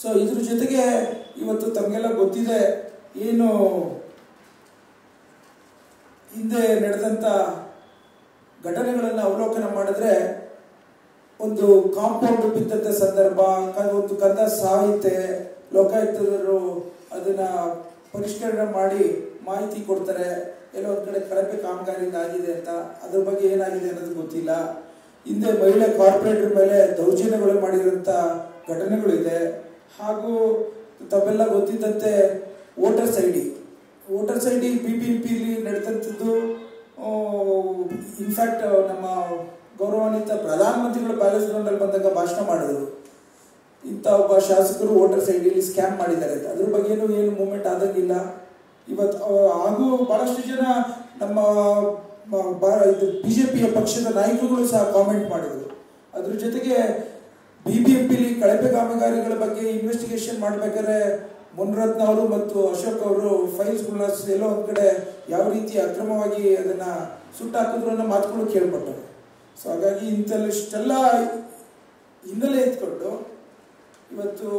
So ಇದ್ರ ಜೊತೆಗೆ ಇವತ್ತು ತಮಗೆಲ್ಲ ಗೊತ್ತಿದೆ, ಏನು ಹಿಂದೆ ನಡೆದಂಥ ಘಟನೆಗಳನ್ನು ಅವಲೋಕನ ಮಾಡಿದ್ರೆ ಒಂದು ಕಾಂಪೌಂಡ್ ಬಿದ್ದಂಥ ಸಂದರ್ಭ, ಒಂದು ಕಂದ ಸಾಹಿತ್ಯ ಲೋಕಾಯುಕ್ತರು ಅದನ್ನ ಪರಿಷ್ಕರಣೆ ಮಾಡಿ ಮಾಹಿತಿ ಕೊಡ್ತಾರೆ, ಎಲ್ಲೋ ಒಂದು ಕಡೆ ಕಳಪೆ ಕಾಮಗಾರಿಯಿಂದ ಆಗಿದೆ ಅಂತ. ಅದ್ರ ಬಗ್ಗೆ ಏನಾಗಿದೆ ಅನ್ನೋದು ಗೊತ್ತಿಲ್ಲ. ಹಿಂದೆ ಮಹಿಳೆ ಕಾರ್ಪೊರೇಟರ್ ಮೇಲೆ ದೌರ್ಜನ್ಯಗಳು ಮಾಡಿರೋಂಥ ಘಟನೆಗಳಿದೆ. ಹಾಗೂ ತಮ್ಮೆಲ್ಲ ಗೊತ್ತಿದ್ದಂತೆ ವೋಟರ್ಸ್ ಐ ಡಿ BBMPಲಿ ನಡೆದಂಥದ್ದು. ಇನ್ಫ್ಯಾಕ್ಟ್ ನಮ್ಮ ಗೌರವಾನ್ವಿತ ಪ್ರಧಾನಮಂತ್ರಿಗಳು ಪ್ಯಾಲೇಸ್ ಗ್ರೌಂಡಲ್ಲಿ ಬಂದಾಗ ಭಾಷಣ ಮಾಡಿದ್ರು, ಇಂಥ ಒಬ್ಬ ಶಾಸಕರು ವೋಟರ್ಸ್ ಐ ಡಿಲಿ ಸ್ಕ್ಯಾಮ್ ಮಾಡಿದ್ದಾರೆ ಅಂತ. ಅದ್ರ ಬಗ್ಗೆ ಏನು ಮೂವ್ಮೆಂಟ್ ಆದಂಗಿಲ್ಲ ಇವತ್ತು. ಹಾಗೂ ಬಹಳಷ್ಟು ಜನ ನಮ್ಮ BJPಯ ಪಕ್ಷದ ನಾಯಕರುಗಳು ಸಹ ಕಾಮೆಂಟ್ ಮಾಡಿದರು. ಅದ್ರ ಜೊತೆಗೆ BBMPಲಿ ಕಳಪೆ ಕಾಮಗಾರಿಗಳ ಬಗ್ಗೆ ಇನ್ವೆಸ್ಟಿಗೇಷನ್ ಮಾಡಬೇಕಾದ್ರೆ ಮುನ್ರತ್ನ ಅವರು ಮತ್ತು ಅಶೋಕ್ ಅವರು ಫೈಲ್ಸ್ಗಳನ್ನ ಎಲ್ಲೋ ಒಂದು ಕಡೆ ಯಾವ ರೀತಿ ಅಕ್ರಮವಾಗಿ ಅದನ್ನು ಸುಟ್ಟಾಕಿದ್ರು ಅನ್ನೋ ಮಾತುಗಳು ಕೇಳ್ಪಟ್ಟರು. ಸೊ ಹಾಗಾಗಿ ಇಷ್ಟೆಲ್ಲ ಹಿನ್ನೆಲೆ ಎತ್ಕೊಂಡು ಇವತ್ತು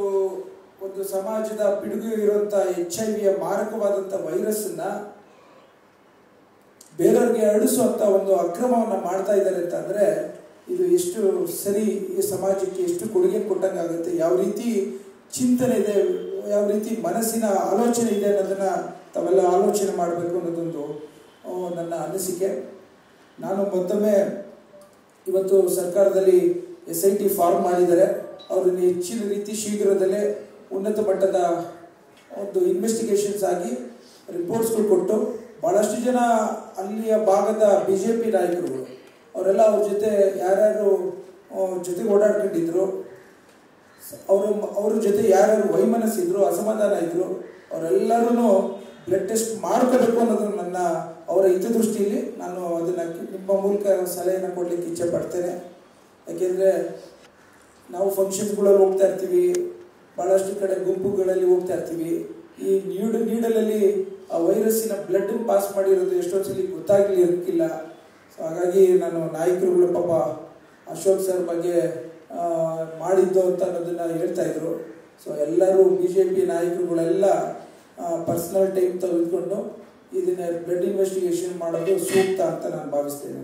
ಒಂದು ಸಮಾಜದ ಪಿಡುಗು ಇರುವಂಥ HIV ಮಾರಕವಾದಂಥ ವೈರಸ್ಸನ್ನು ಬೇರೆಯವ್ರಿಗೆ ಹರಡಿಸುವಂಥ ಒಂದು ಅಕ್ರಮವನ್ನು ಮಾಡ್ತಾ ಇದ್ದಾರೆ ಅಂತಂದರೆ ಇದು ಎಷ್ಟು ಸರಿ, ಈ ಸಮಾಜಕ್ಕೆ ಎಷ್ಟು ಕೊಡುಗೆ ಕೊಟ್ಟಂಗಾಗುತ್ತೆ, ಯಾವ ರೀತಿ ಚಿಂತನೆ ಇದೆ, ಯಾವ ರೀತಿ ಮನಸ್ಸಿನ ಆಲೋಚನೆ ಇದೆ ಅನ್ನೋದನ್ನು ತಾವೆಲ್ಲ ಆಲೋಚನೆ ಮಾಡಬೇಕು ಅನ್ನೋದೊಂದು ನನ್ನ ಅನಿಸಿಕೆ. ನಾನು ಮತ್ತೊಮ್ಮೆ ಇವತ್ತು ಸರ್ಕಾರದಲ್ಲಿ SIT ಫಾರ್ಮ್ ಮಾಡಿದ್ದಾರೆ. ಅವರನ್ನು ಹೆಚ್ಚಿನ ರೀತಿ ಶೀಘ್ರದಲ್ಲೇ ಉನ್ನತ ಮಟ್ಟದ ಒಂದು ಇನ್ವೆಸ್ಟಿಗೇಷನ್ಸ್ ಆಗಿ ರಿಪೋರ್ಟ್ಸ್ಗಳು ಕೊಟ್ಟು ಭಾಳಷ್ಟು ಜನ ಅಲ್ಲಿಯ ಭಾಗದ BJP ನಾಯಕರುಗಳು ಅವರೆಲ್ಲ ಅವ್ರ ಜೊತೆ ಯಾರ್ಯಾರು ಜೊತೆಗೆ ಓಡಾಡ್ಕೊಂಡಿದ್ರು, ಅವ್ರ ಜೊತೆ ಯಾರ್ಯಾರು ವೈಮನಸ್ಸಿದ್ರು, ಅಸಮಾಧಾನ ಇದ್ರು, ಅವರೆಲ್ಲರೂ ಬ್ಲಡ್ ಟೆಸ್ಟ್ ಮಾಡ್ಕೋಬೇಕು ಅನ್ನೋದು ನನ್ನ ಅವರ ಹಿತದೃಷ್ಟಿಯಲ್ಲಿ ನಾನು ಅದನ್ನು ನಿಮ್ಮ ಮೂಲಕ ಸಲಹೆಯನ್ನು ಕೊಡಲಿಕ್ಕೆ ಇಚ್ಛೆ ಪಡ್ತೇನೆ. ಯಾಕೆಂದರೆ ನಾವು ಫಂಕ್ಷನ್ಸ್ಗಳಲ್ಲಿ ಹೋಗ್ತಾ ಇರ್ತೀವಿ, ಭಾಳಷ್ಟು ಕಡೆ ಗುಂಪುಗಳಲ್ಲಿ ಹೋಗ್ತಾ ಇರ್ತೀವಿ. ಈ ನೀಡಲಲ್ಲಿ ಆ ವೈರಸ್ಸಿನ ಬ್ಲಡ್ ಪಾಸ್ ಮಾಡಿರೋದು ಎಷ್ಟೊಂದ್ಸಲಿ ಗೊತ್ತಾಗಲಿಕ್ಕಿಲ್ಲ. ಸೊ ಹಾಗಾಗಿ ನಾನು ನಾಯಕರುಗಳು ಪಾಪ ಅಶೋಕ್ ಸರ್ ಬಗ್ಗೆ ಮಾಡಿದ್ದು ಅಂತ ಅನ್ನೋದನ್ನು ಹೇಳ್ತಾ ಇದ್ರು. ಸೊ ಎಲ್ಲರೂ BJP ನಾಯಕರುಗಳೆಲ್ಲ ಪರ್ಸನಲ್ ಟೈಮ್ ತೆಗೆದುಕೊಂಡು ಇದನ್ನ ಬ್ಲಡ್ ಇನ್ವೆಸ್ಟಿಗೇಷನ್ ಮಾಡೋದು ಸೂಕ್ತ ಅಂತ ನಾನು ಭಾವಿಸ್ತೇನೆ.